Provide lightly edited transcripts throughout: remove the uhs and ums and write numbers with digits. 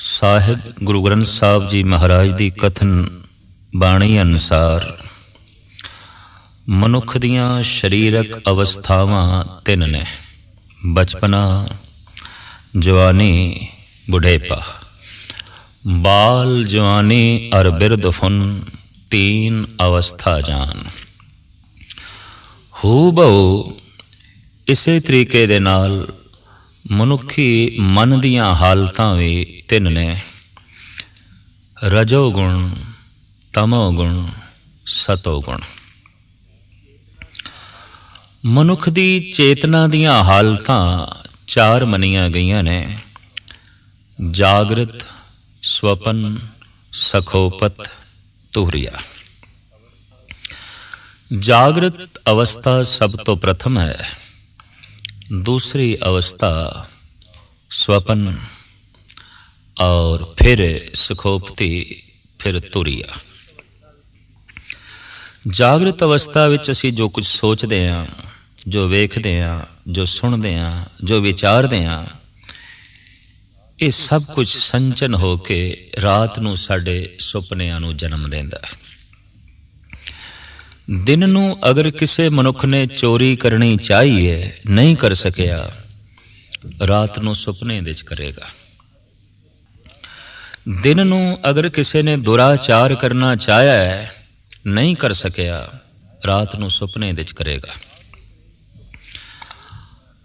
ਸਾਹਿਬ ਗੁਰੂ ਗ੍ਰੰਥ ਸਾਹਿਬ ਜੀ ਮਹਾਰਾਜ ਦੀ ਕਥਨ ਬਾਣੀ ਅਨੁਸਾਰ ਮਨੁੱਖ ਦੀਆਂ ਸਰੀਰਕ ਅਵਸਥਾਵਾਂ ਤਿੰਨ ਨੇ। ਬਚਪਨਾ, ਜਵਾਨੀ, ਬੁਢੇਪਾ। ਬਾਲ, ਜਵਾਨੀ ਅਰ ਬਿਰਧ ਫੁਨ ਤੀਨ ਅਵਸਥਾ ਜਾਨ। ਹੂ ਬਹੁ ਇਸੇ ਤਰੀਕੇ ਦੇ ਨਾਲ ਮਨੁੱਖੀ ਮਨ ਦੀਆਂ ਹਾਲਤਾਂ ਵੀ ਤਿੰਨ ਨੇ। ਰਜੋ ਗੁਣ, ਤਮੋ ਗੁਣ, ਸਤੋ ਗੁਣ। ਮਨੁੱਖ ਦੀ ਚੇਤਨਾ ਦੀਆਂ ਹਾਲਤਾਂ ਚਾਰ ਮੰਨੀਆਂ ਗਈਆਂ ਨੇ। ਜਾਗਰਤ, ਸਵਪਨ, ਸਖੋਪਤ, ਤੁਹਰੀਆ। ਜਾਗਰਤ ਅਵਸਥਾ ਸਭ ਤੋਂ ਪ੍ਰਥਮ ਹੈ। दूसरी अवस्था स्वपन और फिर सुखोपति, फिर तुरिया। जागृत अवस्था विच असीं जो कुछ सोचते हैं, जो वेखते हैं, जो सुनते हैं, जो विचारते हैं, ये सब कुछ संचन हो के रात नूं साडे सुपनिਆਂ नूं जन्म देंदा है। दिन नूं अगर किसी मनुख ने चोरी करनी चाहिए, नहीं कर सकिया, रात नूं सुपने विच करेगा। दिन नूं अगर किसी ने दुराचार करना चाहया है, नहीं कर सकिया, रात नूं सुपने विच करेगा।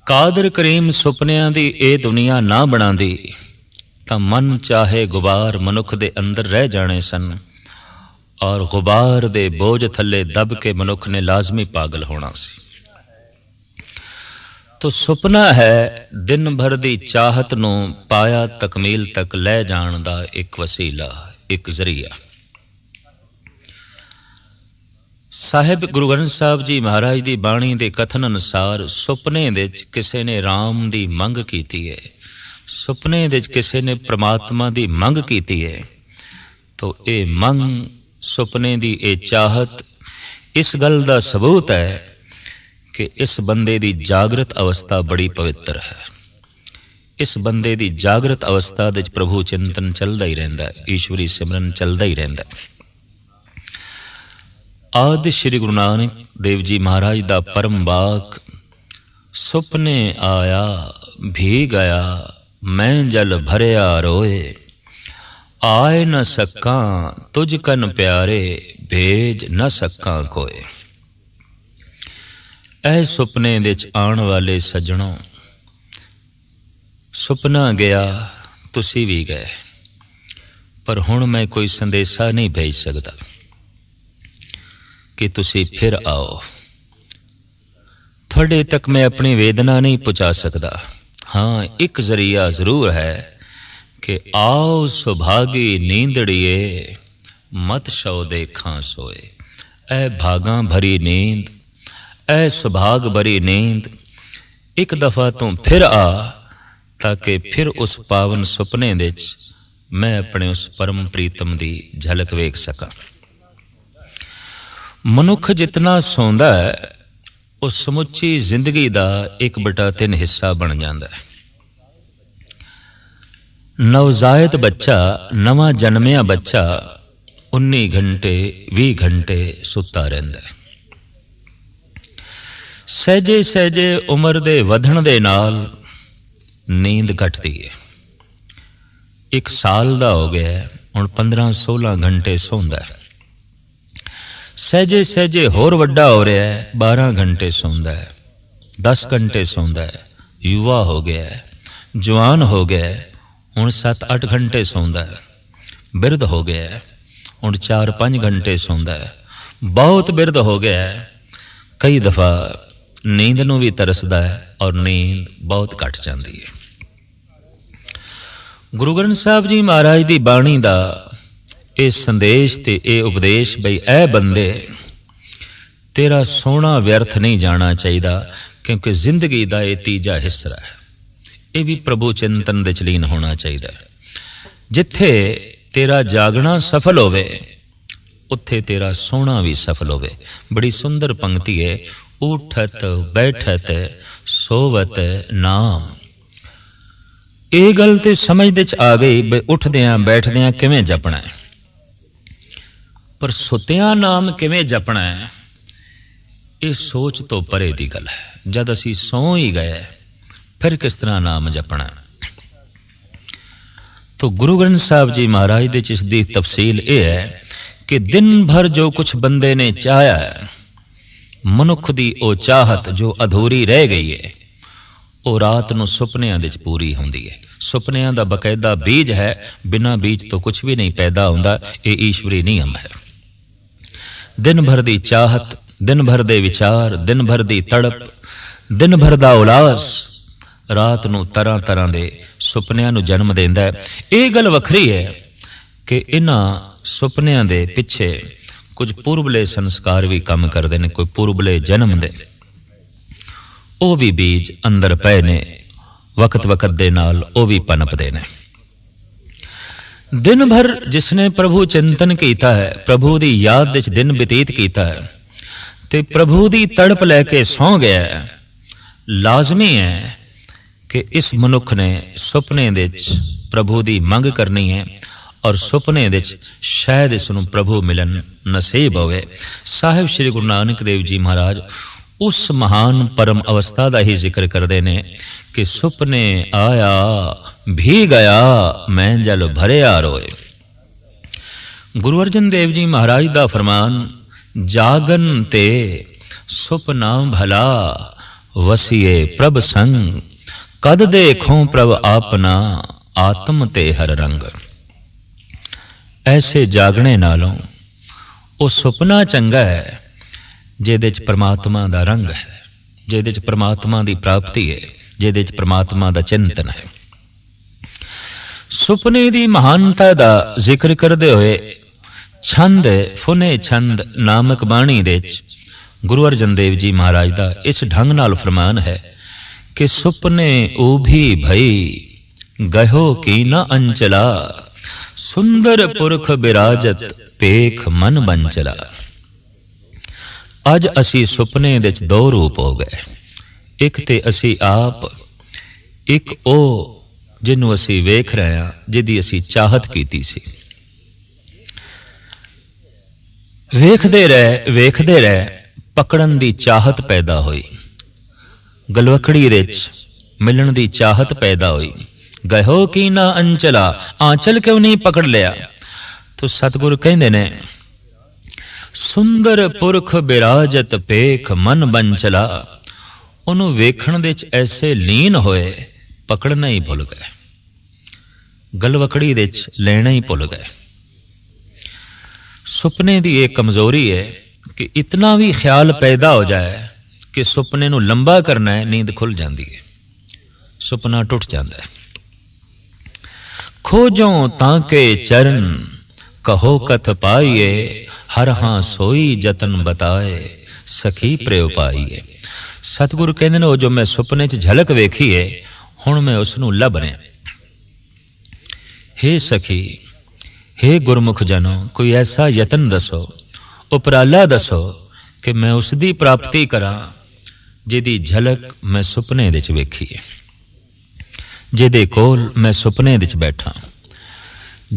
कादर करीम सुपनियां दी ए दुनिया ना बनांदी तां मन चाहे गुबार मनुख दे अंदर रह जाने सन और गुबार दे बोझ थले दब के मनुख ने लाजमी पागल होना सी। तो सुपना है दिन भर दी चाहत नूं पाया तकमील तक ले जाण दा एक वसीला, एक जरिया। साहिब गुरु ग्रंथ साहब जी महाराज दी बाणी दे कथन अनुसार सुपने विच किसी ने राम दी मंग कीती है, सुपने विच किसी ने परमात्मा दी मंग कीती है, तो ये मंग सुपने दी ए चाहत इस गल दा सबूत है कि इस बंदे दी जागृत अवस्था बड़ी पवित्र है। इस बंदे दी जागृत अवस्था दे प्रभु चिंतन चलदा ही रहिंदा है, ईश्वरी सिमरन चलदा ही रहिंदा है। आदि श्री गुरु नानक देव जी महाराज दा परम वाक, सुपने आया भी गया मैं जल भरिया रोए, आए न सका तुझ कन प्यारे भेज न सका कोय। ऐ सुपने विच आण वाले सज्जणों, सुपना गया तुसी भी गए, पर हुण मैं कोई संदेशा नहीं भेज सकता कि तुसी फिर आओ। थोड़े तक मैं अपनी वेदना नहीं पहुंचा सकता। हाँ, एक जरिया जरूर है कि आओ सुभागी नींदड़िए मत शौ देखा सोए। ऐ भागा भरी नींद, ऐ सुभाग भरी नींद, एक दफा तू फिर आ ताकि फिर उस पावन सुपने विच मैं अपने उस परम प्रीतम दी झलक वेख सका। मनुख जितना सौंदा है उस समुची जिंदगी दा 1/3 हिस्सा बन जाता है। नवजायत बच्चा, नवा जन्मिया बच्चा 19 घंटे 20 घंटे सुता रहिंदा है। सहजे सहजे उम्र दे वधण दे नाल नींद घटदी है। 1 साल दा हो गया हुण 15-16 घंटे सौंदा है। सहजे सहजे होर वड्डा हो रहा है, 12 घंटे सौंदा है, 10 घंटे सौंदा है। युवा हो गया है, जवान हो गया है, हुण 7-8 घंटे सौंदा है। बिरध हो गया है, हुण 4-5 घंटे सौंदा है। बहुत बिरध हो गया है, कई दफा नींद नूं भी तरसदा है और नींद बहुत घट जाती है। गुरु ग्रंथ साहब जी महाराज दी बाणी दा ये संदेश ते ये उपदेश बई ऐ बंदे तेरा सोना व्यर्थ नहीं जाना चाहिए, क्योंकि जिंदगी दा ये तीजा हिस्सा है। ये भी प्रभु चिंतन दे लीन होना चाहिए। जिथे तेरा जागना सफल होवे उत्थे तेरा सोना भी सफल होवे। बड़ी सुंदर पंक्ति है, उठत बैठत सोवत नाम। ਇਹ ਗੱਲ ਤੇ ਸਮਝ ਦੇ ਚ ਆ ਗਈ ਵੀ ਉੱਠਦਿਆਂ ਬੈਠਦਿਆਂ ਕਿਵੇਂ ਜਪਣਾ ਹੈ, ਪਰ ਸੁੱਤਿਆਂ ਨਾਮ ਕਿਵੇਂ ਜਪਣਾ ਹੈ, ਇਹ ਸੋਚ ਤੋਂ ਪਰੇ ਦੀ ਗੱਲ ਹੈ। ਜਦ ਅਸੀਂ ਸੌਂ ਹੀ ਗਏ ਫਿਰ ਕਿਸ ਤਰ੍ਹਾਂ ਨਾਮ ਜਪਣਾ। तो गुरु ग्रंथ साहब जी महाराज दे च इसदी तफसील यह है कि दिन भर जो कुछ बंदे ने चाहया है, मनुख दी ओ चाहत जो अधूरी रह गई है, वो रात नूं सुपनियां दे च पूरी हुंदी है। सुपनियां दा बकायदा बीज है, बिना बीज तो कुछ भी नहीं पैदा हुंदा। ये ईश्वरी नियम है। दिन भर दी चाहत, दिन भर दे विचार, दिन भर दी तड़प, दिन भर दा उलास रात नूं तरह तरह दे सुपनियां नूं जन्म देंदा है। ये गल वखरी है कि इन्हां सुपनियां दे पिछे कुछ पूर्वले संस्कार भी काम करते हैं, कोई पूर्वले जन्म दे वो भी बीज अंदर पए ने, वक्त वक्त दे नाल वो भी पनपदे ने। दिन भर जिसने प्रभु चिंतन कीता है, प्रभु दी याद विच दिन बतीत कीता है ते प्रभु दी तड़प लैके सौ गया है, लाजमी है कि इस मनुख ने सुपने दे प्रभु दी मंग करनी है और सुपने दे शायद इसनूं प्रभु मिलन नसीब होवे। साहिब श्री गुरु नानक देव जी महाराज उस महान परम अवस्था का ही जिक्र करते हैं कि सुपने आया भी गया, मैं जल भरिया रोए। गुरु अर्जन देव जी महाराज का फरमान, जागन ते सुपना भला वसीए प्रभ संग, कद देखो प्रभ आपना आत्म ते हर रंग। ऐसे जागने नालों वो सुपना चंगा है जिहदे च परमात्मा दा रंग है, जिहदे च परमात्मा दी प्राप्ति है, जिहदे च परमात्मा दा चिंतन है। सुपने दी महानता दा जिक्र करदे होए छंद फुने छंद नामक बाणी दे गुरु अर्जन देव जी महाराज दा इस ढंग नाल फरमान है कि सुपने ऊभी भई गहो की न अंचला, सुंदर पुरख बिराजत पेख मन बंचला। अज असी सुपने दे दो रूप हो गए, एक ते असी आप, एक ओ जिन्हों असी वेख रहे हैं, जिहदी असी चाहत कीती सी। वेखदे रहे पकड़न दी चाहत पैदा हुई, गलवकड़ी दे मिलन दी चाहत पैदा हुई। गहो की ना अंचला, आंचल क्यों नहीं पकड़ लिया? तो सतगुरु कहंदे ने, सुंदर पुरख बिराजत पेख मन बंचला। उन्होंने वेखण दे ऐसे लीन होए, पकड़ना ही भुल गए, गलवकड़ी दे लेना ही भुल गए। सुपने की एक कमजोरी है कि इतना भी ख्याल पैदा हो जाए कि सुपने नूं लंबा करना है, नींद खुल जाती है, सुपना टुट जाता है। खोजों ताके चरण कहो कथ पाइए, हर हां सोई जतन बताए सखी प्रेव पाइए। सतगुरु कहते हैं, जो मैं सुपने च झलक वेखी है, हुण मैं उसनूं लभ रहा। हे सखी, हे गुरमुख जनो, कोई ऐसा यतन दसो, उपराला दसो कि मैं उसकी प्राप्ति करा जिहदी झलक मैं सुपने दे च वेखी है, जिहदे कोल मैं सुपने दे च बैठा।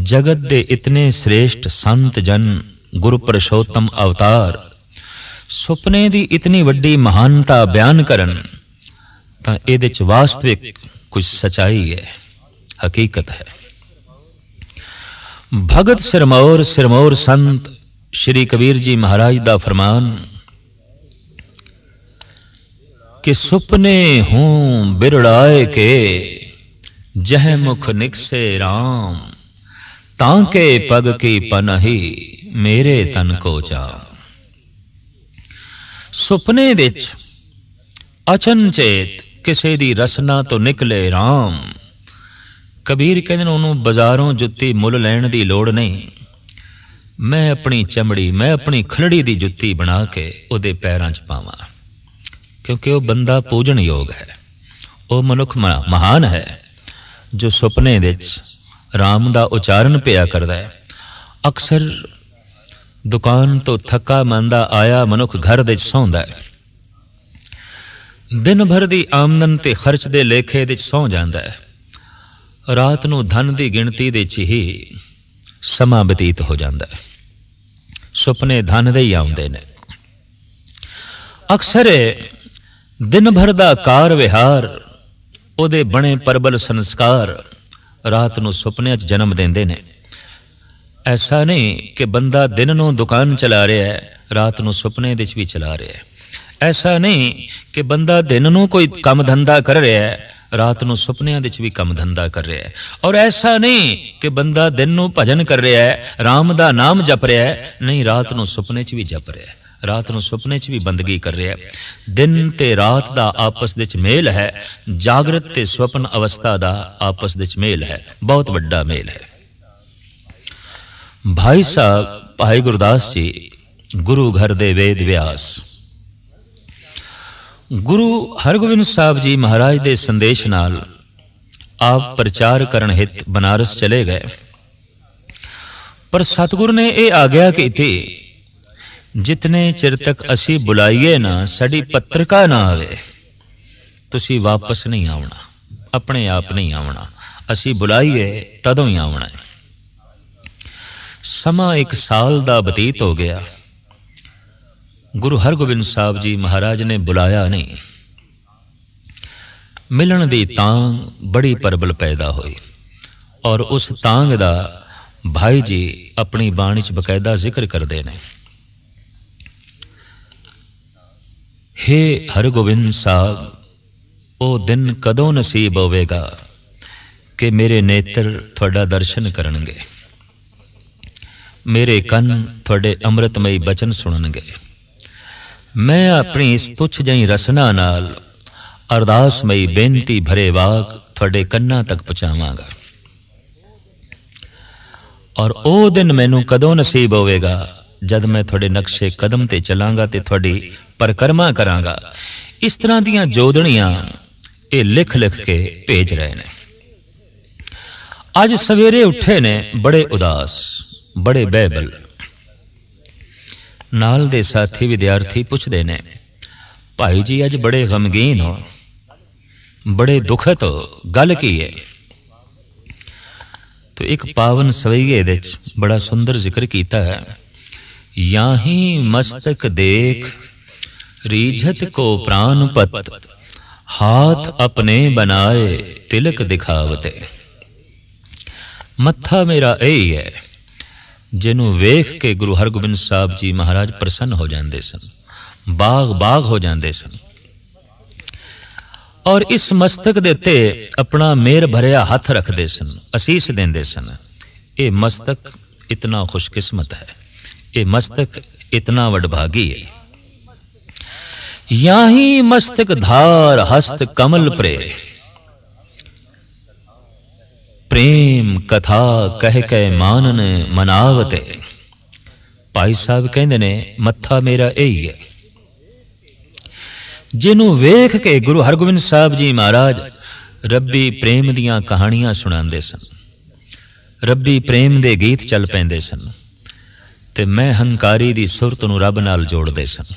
जगत दे इतने श्रेष्ठ संत जन, गुरु पुरुषोत्तम अवतार सुपने दी इतनी वड्डी महानता बयान करन तां इहदे च वास्तविक कुछ सच्चाई है, हकीकत है। भगत सिरमौर सिरमौर संत श्री कबीर जी महाराज दा फरमान कि सुपने हूं बिरड़ाए के, जह मुख निकसे राम, तांके पग की पनही मेरे तन को चाम। सुपने दे अचनचेत किसे दी रसना तो निकले राम। कबीर कहते उन्होंने बाजारों जुत्ती मुल लैण दी लोड़ नहीं, मैं अपनी चमड़ी, मैं अपनी खलड़ी दी जुत्ती बना के उहदे पैरां च पावां, क्योंकि वह बंदा पूजन योग है, वह मनुख महान है जो सुपने दे राम दा उचारण पिया करदा है। अक्सर दुकान तो थका मांदा आया मनुख घर दे सौंदा है, दिन भर दी आमदन ते खर्च दे लेखे दे सौ जांदा है। ਰਾਤ ਨੂੰ ਧਨ ਦੀ ਗਿਣਤੀ ਦੇ 'ਚ ਹੀ ਸਮਾਂ ਬਤੀਤ ਹੋ ਜਾਂਦਾ ਹੈ। ਸੁਪਨੇ ਧਨ ਦੇ ਹੀ ਆਉਂਦੇ ਨੇ। ਅਕਸਰ ਦਿਨ ਭਰ ਦਾ ਕਾਰ ਵਿਹਾਰ, ਉਹਦੇ ਬਣੇ ਪਰਬਲ ਸੰਸਕਾਰ ਰਾਤ ਨੂੰ ਸੁਪਨਿਆਂ 'ਚ ਜਨਮ ਦਿੰਦੇ ਨੇ। ਐਸਾ ਨਹੀਂ ਕਿ ਬੰਦਾ ਦਿਨ ਨੂੰ ਦੁਕਾਨ ਚਲਾ ਰਿਹਾ ਹੈ, ਰਾਤ ਨੂੰ ਸੁਪਨੇ ਦੇ 'ਚ ਵੀ ਚਲਾ ਰਿਹਾ ਹੈ। ਐਸਾ ਨਹੀਂ ਕਿ ਬੰਦਾ ਦਿਨ ਨੂੰ ਕੋਈ ਕੰਮ ਧੰਦਾ ਕਰ ਰਿਹਾ ਹੈ, ਰਾਤ ਨੂੰ ਸੁਪਨਿਆਂ ਦੇ 'ਚ ਵੀ ਕੰਮ ਧੰਦਾ ਕਰ ਰਿਹਾ ਹੈ। ਔਰ ਐਸਾ ਨਹੀਂ ਕਿ ਬੰਦਾ ਦਿਨ ਨੂੰ ਭਜਨ ਕਰ ਰਿਹਾ ਹੈ, ਰਾਮ ਦਾ ਨਾਮ ਜਪ ਰਿਹਾ ਹੈ, ਨਹੀਂ, ਰਾਤ ਨੂੰ ਸੁਪਨੇ 'ਚ ਵੀ ਜਪ ਰਿਹਾ ਹੈ, ਰਾਤ ਨੂੰ ਸੁਪਨੇ 'ਚ ਵੀ ਬੰਦਗੀ ਕਰ ਰਿਹਾ ਹੈ। ਦਿਨ ਤੇ ਰਾਤ ਦਾ ਆਪਸ ਵਿੱਚ ਮੇਲ ਹੈ, ਜਾਗਰਤ ਤੇ ਸੁਪਨ ਅਵਸਥਾ ਦਾ ਆਪਸ ਵਿੱਚ ਮੇਲ ਹੈ, ਬਹੁਤ ਵੱਡਾ ਮੇਲ ਹੈ। ਭਾਈ ਸਾਹਿਬ ਭਾਈ ਗੁਰਦਾਸ ਜੀ ਗੁਰੂ ਘਰ ਦੇ ਵੇਦ ਵਿਆਸ, ਗੁਰੂ ਹਰਗੋਬਿੰਦ ਸਾਹਿਬ ਜੀ ਮਹਾਰਾਜ ਦੇ ਸੰਦੇਸ਼ ਨਾਲ ਆਪ ਪ੍ਰਚਾਰ ਕਰਨ ਹਿਤ ਬਨਾਰਸ ਚਲੇ ਗਏ। ਪਰ ਸਤਿਗੁਰ ਨੇ ਇਹ ਆਗਿਆ ਕੀਤੀ, ਜਿਤਨੇ ਚਿਰ ਤੱਕ ਅਸੀਂ ਬੁਲਾਈਏ ਨਾ, ਸਾਡੀ ਪੱਤਰਕਾ ਨਾ ਆਵੇ, ਤੁਸੀਂ ਵਾਪਸ ਨਹੀਂ ਆਉਣਾ, ਆਪਣੇ ਆਪ ਨਹੀਂ ਆਉਣਾ। ਅਸੀਂ ਬੁਲਾਈਏ ਤਦੋਂ ਹੀ ਆਉਣਾ ਹੈ। ਸਮਾਂ 1 ਸਾਲ ਦਾ ਬਤੀਤ ਹੋ ਗਿਆ। ਗੁਰੂ ਹਰਗੋਬਿੰਦ ਸਾਹਿਬ ਜੀ ਮਹਾਰਾਜ ਨੇ ਬੁਲਾਇਆ ਨਹੀਂ। ਮਿਲਣ ਦੀ ਤਾਂਘ ਬੜੀ ਪ੍ਰਬਲ ਪੈਦਾ ਹੋਈ, ਔਰ ਉਸ ਤਾਂਘ ਦਾ ਭਾਈ ਜੀ ਆਪਣੀ ਬਾਣੀ 'ਚ ਬਕਾਇਦਾ ਜ਼ਿਕਰ ਕਰਦੇ ਨੇ। ਹੇ ਹਰਗੋਬਿੰਦ ਸਾਹਿਬ, ਉਹ ਦਿਨ ਕਦੋਂ ਨਸੀਬ ਹੋਵੇਗਾ ਕਿ ਮੇਰੇ ਨੇਤਰ ਤੁਹਾਡਾ ਦਰਸ਼ਨ ਕਰਨਗੇ, ਮੇਰੇ ਕੰਨ ਤੁਹਾਡੇ ਅੰਮ੍ਰਿਤਮਈ ਬਚਨ ਸੁਣਨਗੇ। ਮੈਂ ਆਪਣੀ ਇਸ ਤੁੱਛ ਜਿਹੀ ਰਸਨਾ ਨਾਲ ਅਰਦਾਸਮਈ ਬੇਨਤੀ ਭਰੇ ਵਾਕ ਤੁਹਾਡੇ ਕੰਨਾਂ ਤੱਕ ਪਹੁੰਚਾਵਾਂਗਾ। ਔਰ ਉਹ ਦਿਨ ਮੈਨੂੰ ਕਦੋਂ ਨਸੀਬ ਹੋਵੇਗਾ, ਜਦ ਮੈਂ ਤੁਹਾਡੇ ਨਕਸ਼ੇ ਕਦਮ ਤੇ ਚੱਲਾਂਗਾ ਤੇ ਤੁਹਾਡੀ ਪਰਿਕਰਮਾ ਕਰਾਂਗਾ। ਇਸ ਤਰ੍ਹਾਂ ਦੀਆਂ ਜੋਦੜੀਆਂ ਇਹ ਲਿਖ ਲਿਖ ਕੇ ਭੇਜ ਰਹੇ ਨੇ। ਅੱਜ ਸਵੇਰੇ ਉੱਠੇ ਨੇ ਬੜੇ ਉਦਾਸ, ਬੜੇ ਬਹਿਬਲ। ਨਾਲ ਦੇ ਸਾਥੀ ਵਿਦਿਆਰਥੀ ਪੁੱਛਦੇ ਨੇ, ਭਾਈ ਜੀ ਅੱਜ ਬੜੇ ਗਮਗੀਨ ਹੋ, ਬੜੇ ਦੁਖਤ ਹੋ, ਗੱਲ ਕੀ ਹੈ? तो एक पावन सवैये दे बड़ा सुंदर जिक्र कीता है, याही मस्तक देख रीझत को प्राण पत, हाथ अपने बनाए तिलक दिखावते। मत्था मेरा यही है, जिन्हों वेख के गुरु हरगोबिंद साहब जी महाराज प्रसन्न हो जाते सन, बाग बाग हो जाते सन। और इस मस्तक दे उत्ते अपना मेर भरिया हथ रखते सन, असीस देंदे सन। ये मस्तक इतना खुशकिस्मत है, ये मस्तक इतना वडभागी है। याही मस्तक धार हस्त कमल प्रे, प्रेम कथा कह के मानन मनावते। भाई साहब कहते ने मत्था मेरा यही है, जिन्हों वेख के गुरु हरगोबिंद साहब जी महाराज रब्बी प्रेम दियां कहानियां सुनाते सन, रब्बी प्रेम दे गीत चल पैंदे सन, ते मैं हंकारी दी सुरत नूं रब नाल जोड़दे सन।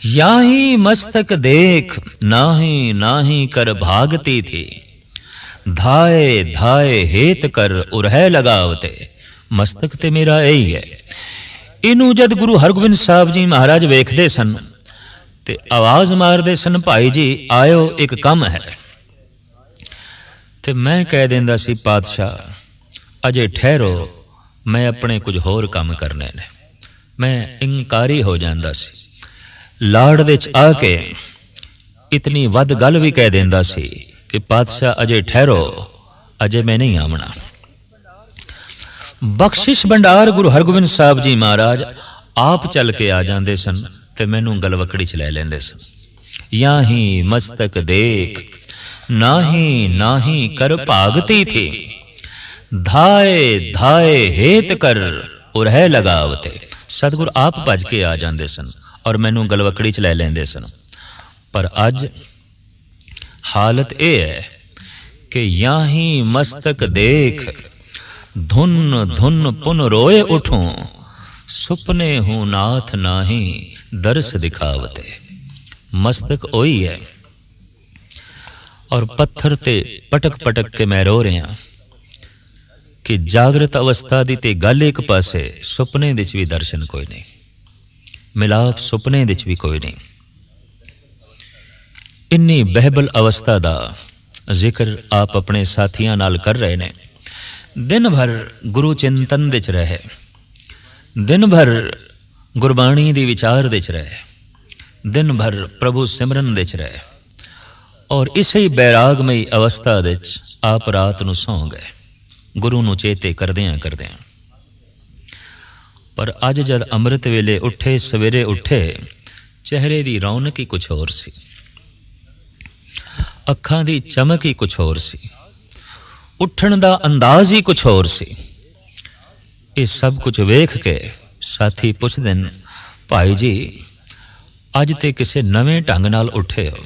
याही मस्तक देख नाही नाही कर भागती थी, धाए धाए हेत कर उरह लगावते। मस्तक ते मेरा यही है। इनू जद गुरु हरगोबिंद साहब जी महाराज वेखदे सन ते आवाज मारदे सन, भाई जी आयो एक कम है। ते मैं कह देंदा सी, पातशाह अजे ठहरो, मैं अपने कुछ होर काम करने ने। मैं इंकारी हो जांदा सी, लाड़ दे च आके इतनी वध गल भी कह देंदा सी कि पातशाह अजे ठहरो, अजे मैं नहीं आमना। बख्शिश भंडार गुरु हरगोबिंद साहब जी महाराज आप चल के आ जाते सन ते मैनू गलवकड़ी च लै लेंदे सन। याही मस्तक देख नाही नाही कर भागती थी, धाए धाए हेत कर उरह लगावते। सतगुर आप भज के आ जाते सन और मैनू गलवकड़ी च लै लेंदे सन। पर अज हालत यह है कि याही मस्तक देख धुन धुन पुन रोए उठूं, सुपने हूं नाथ नाही दर्श दिखावते। मस्तक ओही है और पत्थर ते पटक पटक के मैं रो रहा कि जागृत अवस्था दी ते गल एक पासे, सुपने विच भी दर्शन कोई नहीं, मिलाप सुपने विच भी कोई नहीं। इन्नी बहबल अवस्था दा जिक्र आप अपने साथियां नाल कर रहे ने। दिन भर गुरु चिंतन विच रहे, दिन भर गुरबाणी दी विचार विच रहे, दिन भर प्रभु सिमरन विच रहे, और इसे बैरागमई अवस्था विच आप रात नूं सौ गए, गुरु नूं चेते करदियां करदियां। पर अज जद अमृत वेले उठे, सवेरे उठे, चेहरे दी रौनक ही कुछ होर सी, अखां दी चमक ही कुछ होर सी, उठण दा अंदाज ही कुछ होर सी। ये सब कुछ वेख के साथी पुछदे न, भाई जी अज ते किसे नवें ढंग नाल उठे हो,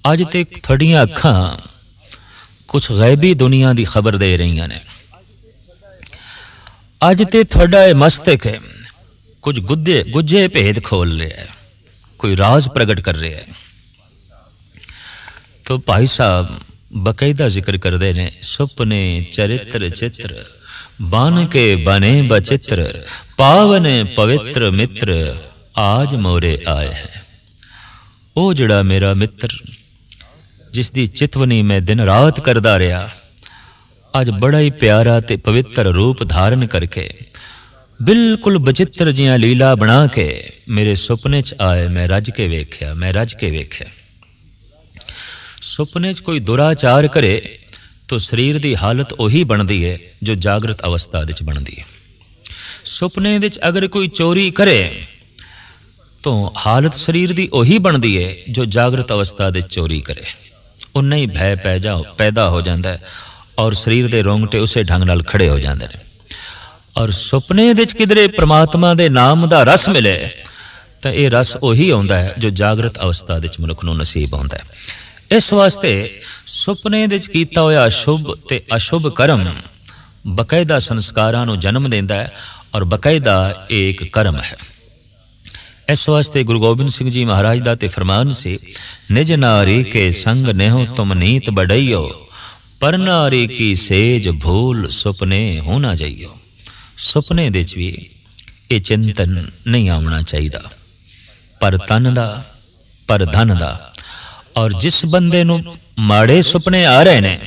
अज ते थोड़ियां अखां कुछ गैबी दुनिया दी खबर दे रही ने, अज ते थोड़ा मस्तक है कुछ गुज्जे भेद खोल रहा है, कोई राज प्रगट कर रहा है। तो भाई साहब बकायदा जिक्र करते ने, सुपने चरित्र चित्र बन के बने बचित्र, पावन पवित्र मित्र आज मोरे आए है। ओ जड़ा मेरा मित्र जिसदी चितवनी मैं दिन रात करदा रहा, अज बड़ा ही प्यारा ते पवित्र रूप धारण करके बिल्कुल बचित्र जियां लीला बना के मेरे सुपने च आए। मैं रज के वेख्या, मैं रज के वेख्या। सुपने च कोई दुराचार करे तो शरीर की हालत उही बनती है जो जागृत अवस्था विच बनती है। सुपने विच अगर कोई चोरी करे तो हालत शरीर की उही बनती है जो जागृत अवस्था विच चोरी करे। उन्ना ही भय पैदा हो जाता है और शरीर के रोंगटे उसे ढंग नाल खड़े हो जाते हैं। और सुपने विच किधरे परमात्मा के नाम का रस मिले तो यह रस उही आउंदा है जो जागृत अवस्था विच मनुख नूं नसीब आउंदा है। इस वास्ते सुपने विच कीता होया शुभ ते अशुभ कर्म बकायदा संस्कारां नूं जन्म देंदा है और बकायदा एक कर्म है। इस वास्ते गुरु गोबिंद सिंह जी महाराज दा ते फरमान सी, निज नारी के संग नेहो तुम नीत बड़इयो, पर नारी की सेज भूल सुपने हो ना जाइयो। सुपने दे च भी ये चिंतन नहीं आना चाहिए, पर तन दा पर धन दा। और जिस बंदे नूं माड़े सुपने आ रहे ने,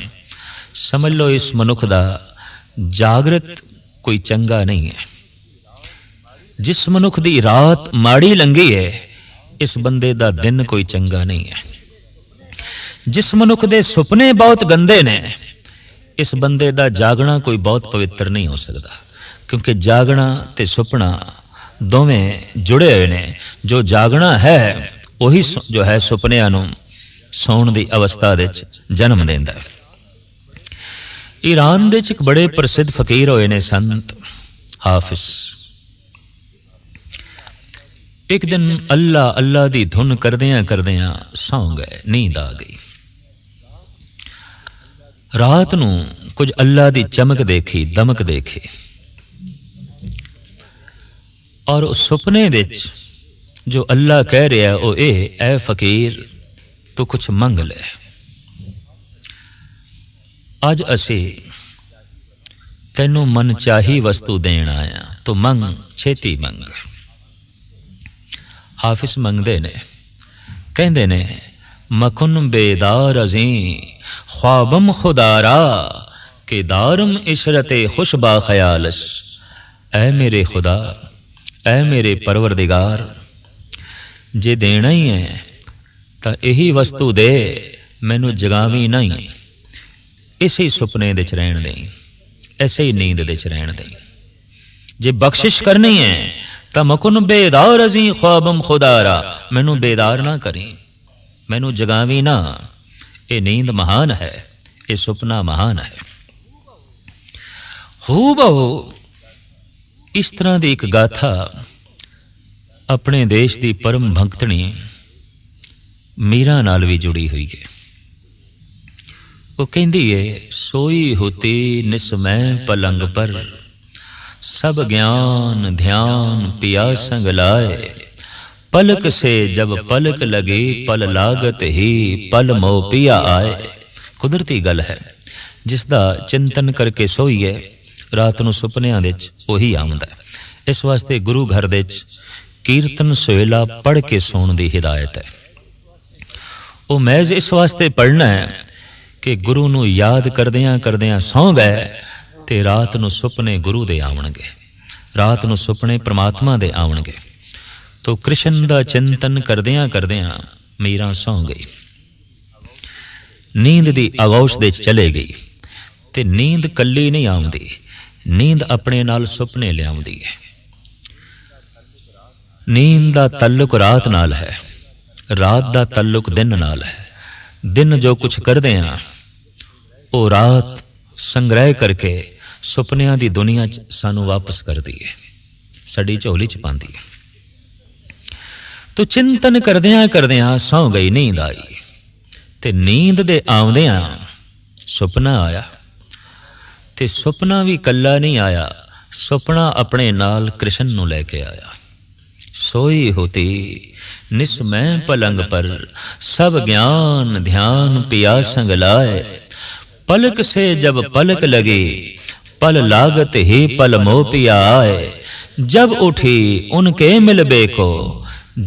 समझ लो इस मनुख दा जागृत कोई चंगा नहीं है। जिस मनुख दी रात माड़ी लंघी है, इस बंदे दा दिन कोई चंगा नहीं है। जिस मनुख दे सुपने बहुत गंदे ने, इस बंदे दा जागना कोई बहुत पवित्र नहीं हो सकता, क्योंकि जागना ते सुपना दोवें जुड़े हुए ने। जो जागना है वही जो है सुपनियां नूं सौण दी अवस्था विच जन्म देंदा है। ईरान दे एक बड़े प्रसिद्ध फकीर होए ने संत हाफिज। एक दिन अल्लाह अल्लाह दी धुन करदियां करदियां सौ गए, नींद आ गई। रात नूं कुछ अल्लाह दी चमक देखी, दमक देखी, और उस सुपने विच जो अल्लाह कह रहा है वो ए फकीर तू कुछ मंग ले, अज असी तेनू मन चाही वस्तु देण आया, तो मंग, छेती मंग। हाफिज मंगदे ने, कहंदे ने, मकुन बेदार अजी ख्वाबम खुदारा के दारम इशरते खुशबा ख्यालश। ऐ मेरे खुदा, ऐ मेरे परवरदिगार, जे देना ही है तो यही वस्तु दे, मैनू जगावी नहीं, इसे ही सुपने दे च रहण दे, ऐसे ही नींद दे च रहण दे। जे बख्शिश करनी है तो मकुन बेदार अजी ख्वाबम खुदारा, मैनू बेदार ना करी, मैनू जगावी ना। ये नींद महान है, ये सुपना महान है। हू बहु इस तरह की एक गाथा अपने देश की परम भक्तनी मीरा नाल भी जुड़ी हुई है। वो कहती है, सोई होती निसमय पलंग पर, सब ज्ञान ध्यान पिया संग लाए, पलक से जब पलक लगे पल लागत ही पल मोह पिया आए। कुदरती गल है, जिसका चिंतन करके सोईए रात नूं सुपनियां दे विच ओही आउंदा है। इस वास्ते गुरु घर दे विच कीर्तन सोहेला पढ़ के सोण दी हिदायत है। वो महज इस वास्ते पढ़ना है कि गुरु नूं याद करदियां करदियां सौ गए ते रात नूं सुपने गुरु दे आवणगे, रात नूं सुपने परमात्मा दे आवणगे। तो कृष्ण दा चिंतन करदियां करदियां मीरा सौ गई, नींद दी आगोश दे चले गई। ते नींद कल्ली नहीं आउंदी, नींद अपने नाल सुपने लियाउंदी है। नींद दा तल्लुक रात नाल है, रात दा तल्लुक दिन नाल है। दिन जो कुछ करदे हां वो रात संग्रह करके सुपनियां दी दुनिया च सानू वापस करदी है, साडी झोली च पांदी है। तो चिंतन करदियां करदियां सौ गई, नींद आई। ते नींद दे आउंदियां सुपना आया। ते सुपना भी कल्ला नहीं आया, सुपना अपने नाल कृष्ण नूं लैके आया। सोई होती निस्मय पलंग पर सब ज्ञान ध्यान पिया संग लाए। पलक से जब पलक लगी पल लागत ही पल मोह पिया आए। जब उठी उनके मिलबे को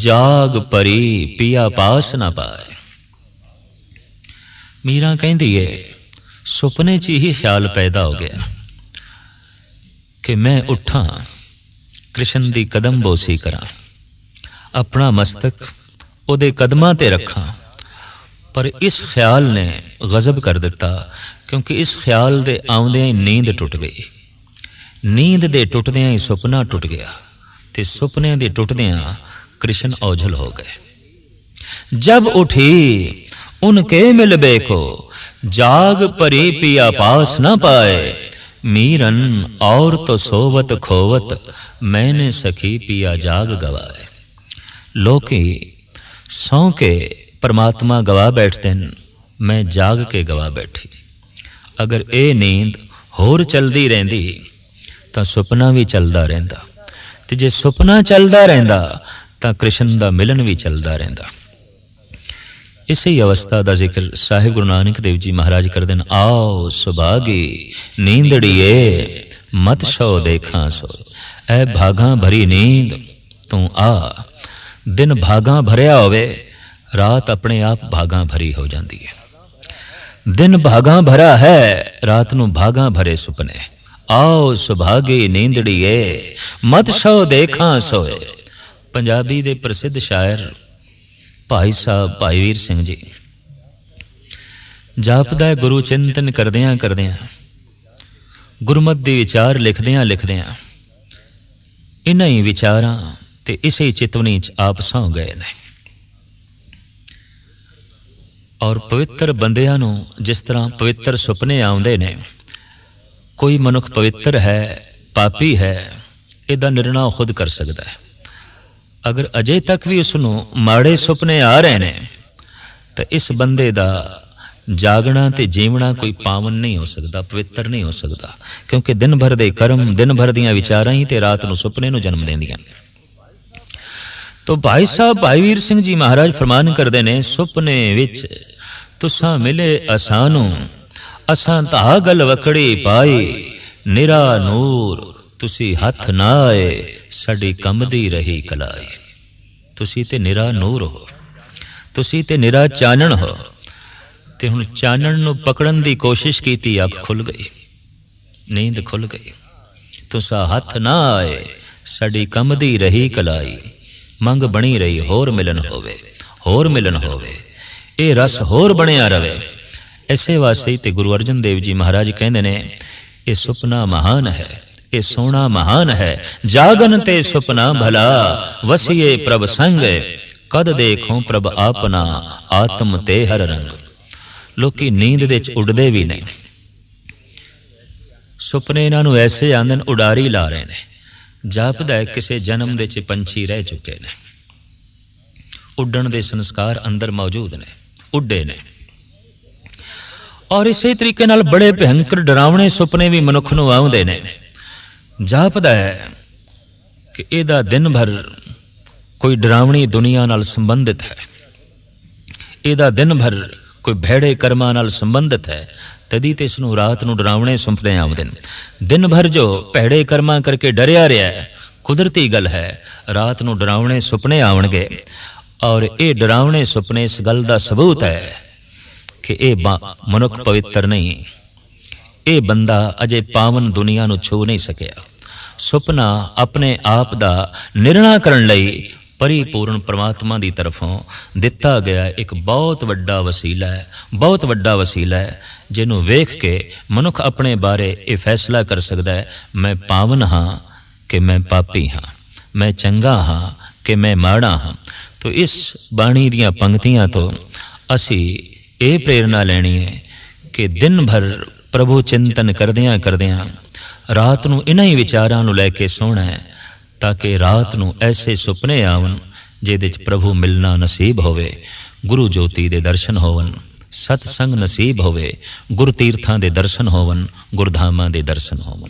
जाग परी पिया पास ना पाए। मीरा कहती है सुपने च ही ख्याल पैदा हो गया कि मैं उठा कृष्ण दी कदम बोसी करा, अपना मस्तक उहदे कदमां ते रखा। पर इस ख्याल ने गजब कर दिता, क्योंकि इस ख्याल दे आउंदियां ही नींद टुट गई। नींद दे टुटदियां ही सुपना टुट गया, ते सुपने दे टुटदियां कृष्ण ओझल हो गए। जब उठी उनके मिलबे को जाग परी पिया पास न पाए। मीरन और तो सोवत खोवत मैंने सखी पिया जाग गवाए। लोकी सौ के परमात्मा गवा बैठते हैं, मैं जाग के गवा बैठी। अगर ये नींद होर चलती रहिंदी तां सुपना भी चलता रहिंदा, ते जे सुपना चलता रहिंदा तां कृष्ण दा मिलन भी चलता रहिंदा। इसी अवस्था का जिक्र साहिब गुरु नानक देव जी महाराज करते हैं। आओ सुभागी नींदड़िए मत सो देखा सो। ऐ भागा भरी नींद तू आ। दिन भागा भरिया होवे, रात अपने आप भागा भरी हो जाती है। दिन भागा भरा है, रात नू भागा भरे सुपने। आओ सुभागी नींदड़िए मत सो देखा सोए। पंजाबी दे प्रसिद्ध शायर भाई साहब भाई वीर सिंह जी जापदा गुरु चिंतन करदियां करदियां गुरमत दी विचार लिखदियां लिखदियां इन्हां ही विचारां ते इसे चितवनी च आप सौ गए ने। और पवित्र बंदियां नूं जिस तरह पवित्र सुपने आउंदे ने, कोई मनुख पवित्र है पापी है इहदा निर्णय खुद कर सकता है। अगर अजे तक भी उसनों माड़े सुपने आ रहे हैं तो इस बंदे दा जागना ते जीवना कोई पावन नहीं हो सकता, पवित्र नहीं हो सकता, क्योंकि दिन भर दे कर्म दिन भर दियां विचारां ही ते रात नूं सुपने नूं जन्म देंदियां। तो भाई साहब भाई वीर सिंह जी महाराज फरमान करते ने, सुपने विच तुसां मिले असानू असां ता गल वकड़ी पाई। निरा नूर तुसी हथ ना आए साडी कंबदी रही कलाई। तुसी ते निरा नूर हो, तुसी ते निरा चानण हो, ते हुण चानण नूं पकड़न दी कोशिश कीती, अख खुल गई, नींद खुल गई। तुसा हथ ना आए साडी कंबदी रही कलाई। मंग बनी रही होर मिलन होवे, होर मिलन होवे, ये रस होर बनिया रवे। ऐसे वास्ते ते गुरु अर्जन देव जी महाराज कहंदे ने, ये सुपना महान है, ये सोना महान है। जागन ते सुपना भला वसिए प्रभ संग। कद देखो प्रभ आपना आत्म ते हर रंग। लोकी नींद दे च उड़दे भी ने, सुपने इन्हां नूं ऐसे आंदे ने उडारी ला रहे ने। जापदा है किसे जन्म दे च पंछी रह चुके ने, उड्डण दे संस्कार अंदर मौजूद ने, उड्डे ने। और इसे तरीके नाल बड़े भयंकर डरावने सुपने भी मनुख नूं आउंदे ने। जापदा है कि इहदा दिन भर ਕੋਈ ਡਰਾਵਣੀ ਦੁਨੀਆ ਨਾਲ ਸੰਬੰਧਿਤ ਹੈ, ਇਹਦਾ ਦਿਨ ਭਰ ਕੋਈ ਭੈੜੇ ਕਰਮਾਂ ਨਾਲ ਸੰਬੰਧਿਤ ਹੈ, ਤਦੀ ਤੇ ਇਸ ਨੂੰ ਰਾਤ ਨੂੰ ਡਰਾਵਣੇ ਸੁਪਨੇ ਆਉਂਦੇ ਨੇ। ਦਿਨ ਭਰ ਜੋ ਭੈੜੇ ਕਰਮਾਂ ਕਰਕੇ ਡਰਿਆ ਰਿਹਾ ਹੈ, ਕੁਦਰਤੀ ਗੱਲ ਹੈ, ਰਾਤ ਨੂੰ ਡਰਾਵਣੇ ਸੁਪਨੇ ਆਉਣਗੇ। ਔਰ ਇਹ ਡਰਾਵਣੇ ਸੁਪਨੇ ਇਸ ਗੱਲ ਦਾ ਸਬੂਤ ਹੈ ਕਿ ਇਹ ਮਨੁੱਖ ਪਵਿੱਤਰ ਨਹੀਂ, ਇਹ ਬੰਦਾ ਅਜੇ ਪਾਵਨ ਦੁਨੀਆ ਨੂੰ ਛੂ ਨਹੀਂ ਸਕਿਆ। ਸੁਪਨਾ ਆਪਣੇ ਆਪ ਦਾ ਨਿਰਣਾ ਕਰਨ ਲਈ ਪਰਿਪੂਰਨ ਪਰਮਾਤਮਾ ਦੀ ਤਰਫੋਂ ਦਿੱਤਾ ਗਿਆ ਇੱਕ ਬਹੁਤ ਵੱਡਾ ਵਸੀਲਾ ਹੈ, ਬਹੁਤ ਵੱਡਾ ਵਸੀਲਾ ਹੈ, ਜਿਹਨੂੰ ਵੇਖ ਕੇ ਮਨੁੱਖ ਆਪਣੇ ਬਾਰੇ ਇਹ ਫੈਸਲਾ ਕਰ ਸਕਦਾ ਹੈ, ਮੈਂ ਪਾਵਨ ਹਾਂ ਕਿ ਮੈਂ ਪਾਪੀ ਹਾਂ, ਮੈਂ ਚੰਗਾ ਹਾਂ ਕਿ ਮੈਂ ਮਾੜਾ ਹਾਂ। ਤੋ ਇਸ ਬਾਣੀ ਦੀਆਂ ਪੰਕਤੀਆਂ ਤੋਂ ਅਸੀਂ ਇਹ ਪ੍ਰੇਰਨਾ ਲੈਣੀ ਹੈ ਕਿ ਦਿਨ ਭਰ ਪ੍ਰਭੂ ਚਿੰਤਨ ਕਰਦਿਆਂ ਕਰਦਿਆਂ ਰਾਤ ਨੂੰ ਇਹਨਾਂ ਹੀ ਵਿਚਾਰਾਂ ਨੂੰ ਲੈ ਕੇ ਸੋਣਾ ਹੈ, ਤਾਂ ਕਿ ਰਾਤ ਨੂੰ ਐਸੇ ਸੁਪਨੇ ਆਵਣ ਜਿਹਦੇ 'ਚ ਪ੍ਰਭੂ ਮਿਲਣਾ ਨਸੀਬ ਹੋਵੇ, ਗੁਰੂ ਜੋਤੀ ਦੇ ਦਰਸ਼ਨ ਹੋਵਨ, ਸਤਸੰਗ ਨਸੀਬ ਹੋਵੇ, ਗੁਰ ਤੀਰਥਾਂ ਦੇ ਦਰਸ਼ਨ ਹੋਵਨ, ਗੁਰਧਾਮਾਂ ਦੇ ਦਰਸ਼ਨ ਹੋਵਨ।